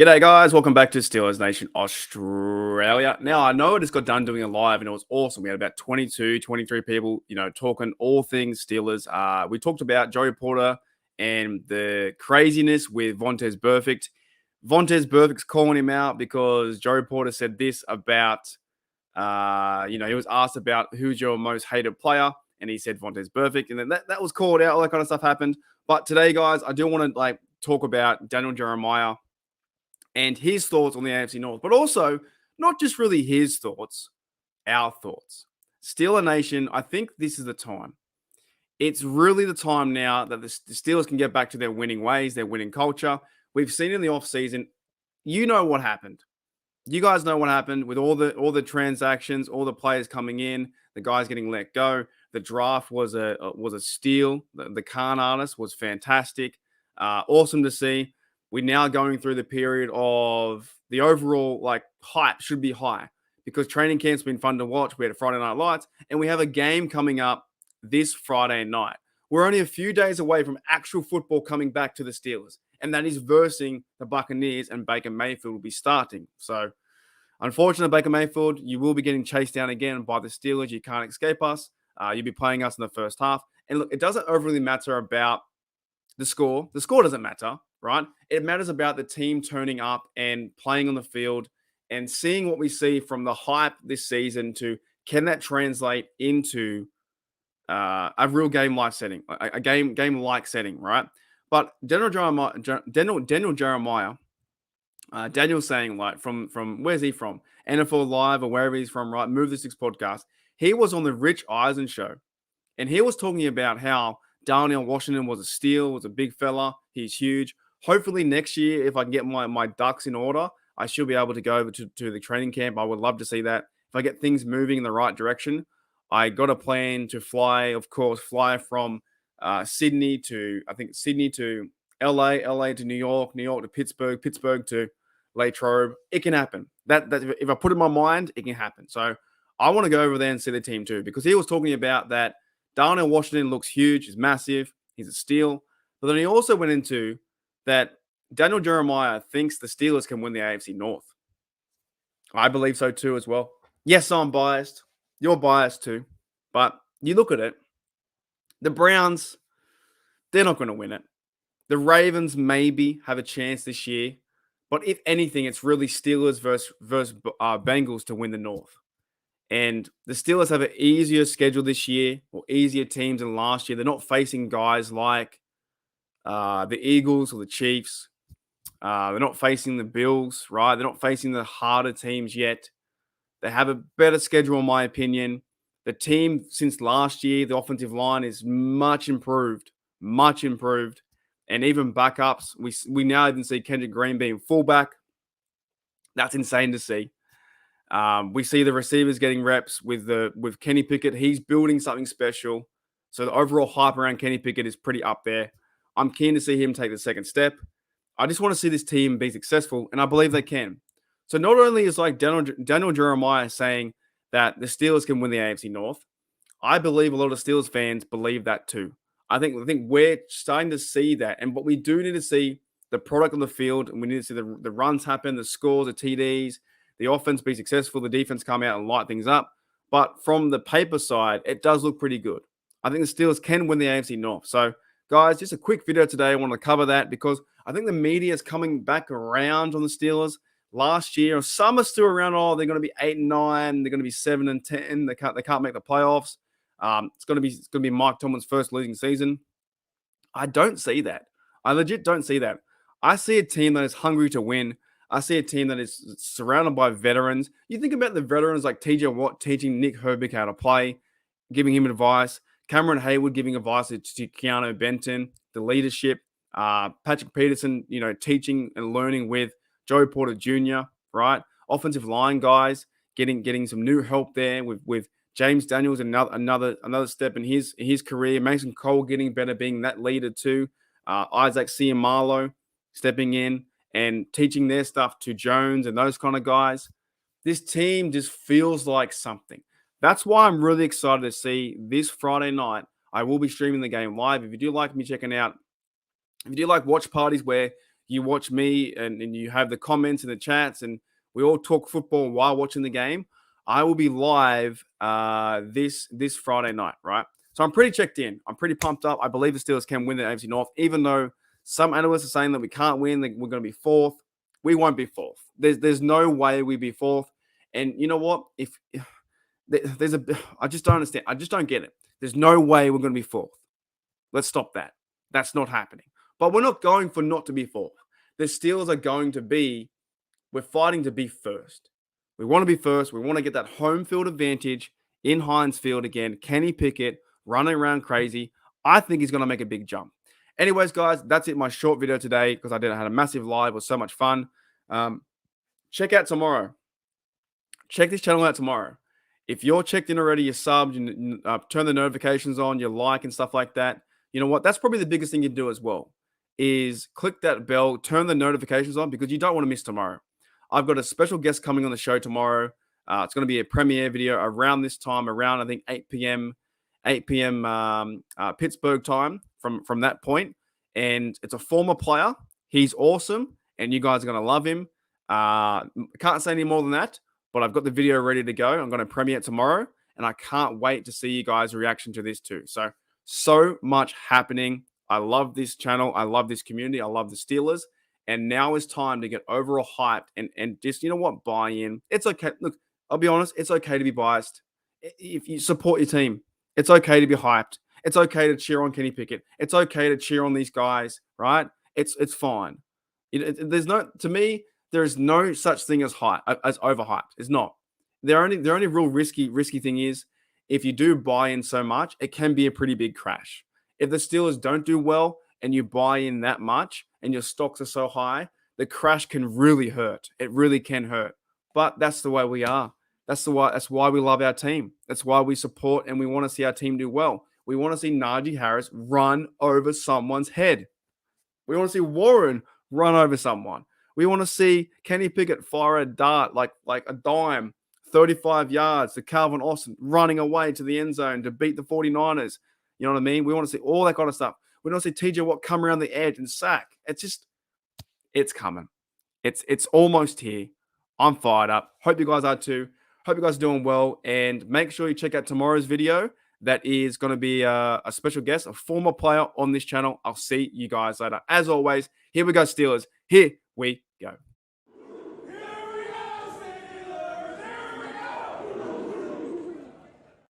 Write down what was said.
G'day, guys. Welcome back to Steelers Nation Australia. Now, I know I just got done doing a live and it was awesome. We had about 22, 23 people, talking all things Steelers. We talked about Joey Porter and the craziness with Vontaze Burfict. Vontaze Burfict's calling him out because Joey Porter said this about, he was asked about who's your most hated player, and he said Vontaze Burfict. And then that was called out. All that kind of stuff happened. But today, guys, I do want to talk about Daniel Jeremiah and his thoughts on the AFC North, but also not just really his thoughts, our thoughts. Steeler Nation, I think this is the time. It's really the time now that the Steelers can get back to their winning ways, their winning culture. We've seen in the offseason, you know what happened. You guys know what happened with all the transactions, all the players coming in, the guys getting let go. The draft was a steal. The Khan artist was fantastic. Awesome to see. We're now going through the period of the overall hype should be high because training camp's been fun to watch. We had a Friday Night Lights, and we have a game coming up this Friday night. We're only a few days away from actual football coming back to the Steelers, and that is versing the Buccaneers, and Baker Mayfield will be starting. So, unfortunately, Baker Mayfield, you will be getting chased down again by the Steelers. You can't escape us. You'll be playing us in the first half. And look, it doesn't overly matter about the score. The score doesn't matter, right? It matters about the team turning up and playing on the field and seeing what we see from the hype this season to can that translate into a real game-like setting, a game-like setting, right? But Daniel Jeremiah, Daniel's saying from where's he from? NFL Live or wherever he's from, right? Move the Six podcast. He was on the Rich Eisen show, and he was talking about how Darnell Washington was a steal, was a big fella. He's huge. Hopefully next year, if I can get my ducks in order, I should be able to go over to the training camp. I would love to see that. If I get things moving in the right direction, I got a plan to fly from Sydney to LA, LA to New York, New York to Pittsburgh, Pittsburgh to Latrobe. It can happen. That if I put it in my mind, it can happen. So I want to go over there and see the team too, because he was talking about that Darnell Washington looks huge, he's massive, he's a steal. But then he also went into that Daniel Jeremiah thinks the Steelers can win the AFC North. I believe so too as well. Yes, I'm biased. You're biased too. But you look at it, the Browns, they're not going to win it. The Ravens maybe have a chance this year. But if anything, it's really Steelers versus Bengals to win the North. And the Steelers have an easier schedule this year, or easier teams than last year. They're not facing guys like the Eagles or the Chiefs. They're not facing the Bills, right? They're not facing the harder teams yet. They have a better schedule, in my opinion. The team since last year, the offensive line is much improved. And even backups. We now even see Kendrick Green being fullback. That's insane to see. We see the receivers getting reps with Kenny Pickett. He's building something special. So the overall hype around Kenny Pickett is pretty up there. I'm keen to see him take the second step. I just want to see this team be successful, and I believe they can. So not only is Daniel Jeremiah saying that the Steelers can win the AFC North, I believe a lot of Steelers fans believe that too. I think we're starting to see that, but we do need to see the product on the field, and we need to see the runs happen, the scores, the TDs, the offense be successful, the defense come out and light things up. But from the paper side, it does look pretty good. I think the Steelers can win the AFC North. So, guys, just a quick video today. I want to cover that because I think the media is coming back around on the Steelers. Last year, some are still around. Oh, they're going to be 8-9. They're going to be 7-10. They can't make the playoffs. It's going to be Mike Tomlin's first losing season. I don't see that. I legit don't see that. I see a team that is hungry to win. I see a team that is surrounded by veterans. You think about the veterans like TJ Watt teaching Nick Herbig how to play, giving him advice. Cameron Hayward giving advice to Keanu Benton, the leadership. Patrick Peterson, teaching and learning with Joey Porter Jr., right? Offensive line guys getting some new help there with James Daniels, another step in his career. Mason Cole getting better, being that leader too. Isaac Seumalo stepping in and teaching their stuff to Jones and those kind of guys. This team just feels like something. That's why I'm really excited to see this Friday night. I will be streaming the game live. If you do like me checking out, if you do like watch parties where you watch me and you have the comments and the chats, and we all talk football while watching the game. I will be live this Friday night, right? So I'm pretty checked in. I'm pretty pumped up. I believe the Steelers can win the AFC North, even though some analysts are saying that we can't win, that we're going to be fourth. We won't be fourth. There's no way we be fourth. And you know what? If there's a, I just don't understand. I just don't get it. There's no way we're going to be fourth. Let's stop that. That's not happening. But we're not going for not to be fourth. The Steelers are going to be, we're fighting to be first. We want to be first. We want to get that home field advantage in Heinz Field again. Kenny Pickett running around crazy. I think he's going to make a big jump. Anyways, guys, that's it. My short video today because I had a massive live. It was so much fun. Check out tomorrow. Check this channel out tomorrow. If you're checked in already, you're subbed, you turn the notifications on, you like and stuff like that. You know what? That's probably the biggest thing you do as well, is click that bell, turn the notifications on, because you don't want to miss tomorrow. I've got a special guest coming on the show tomorrow. It's going to be a premiere video around this time, around I think 8 p.m. Pittsburgh time from that point. And it's a former player. He's awesome, and you guys are going to love him. Can't say any more than that, but I've got the video ready to go. I'm going to premiere it tomorrow, and I can't wait to see you guys' reaction to this too. So much happening. I love this channel. I love this community. I love the Steelers. And now is time to get overall hyped and just, you know what, buy in. It's okay. Look, I'll be honest. It's okay to be biased. If you support your team, it's okay to be hyped. It's okay to cheer on Kenny Pickett. It's okay to cheer on these guys, right? It's fine. To me, there is no such thing as overhyped. It's not. The only real risky thing is if you do buy in so much, it can be a pretty big crash. If the Steelers don't do well and you buy in that much and your stocks are so high, the crash can really hurt. It really can hurt. But that's the way we are. That's why we love our team. That's why we support and we want to see our team do well. We want to see Najee Harris run over someone's head. We want to see Warren run over someone. We want to see Kenny Pickett fire a dart like a dime, 35 yards to Calvin Austin, running away to the end zone to beat the 49ers. You know what I mean? We want to see all that kind of stuff. We want to see TJ Watt come around the edge and sack. It's coming. It's almost here. I'm fired up. Hope you guys are too. Hope you guys are doing well. And make sure you check out tomorrow's video. That is going to be a special guest, a former player on this channel. I'll see you guys later. As always, here we go, Steelers. Here we go.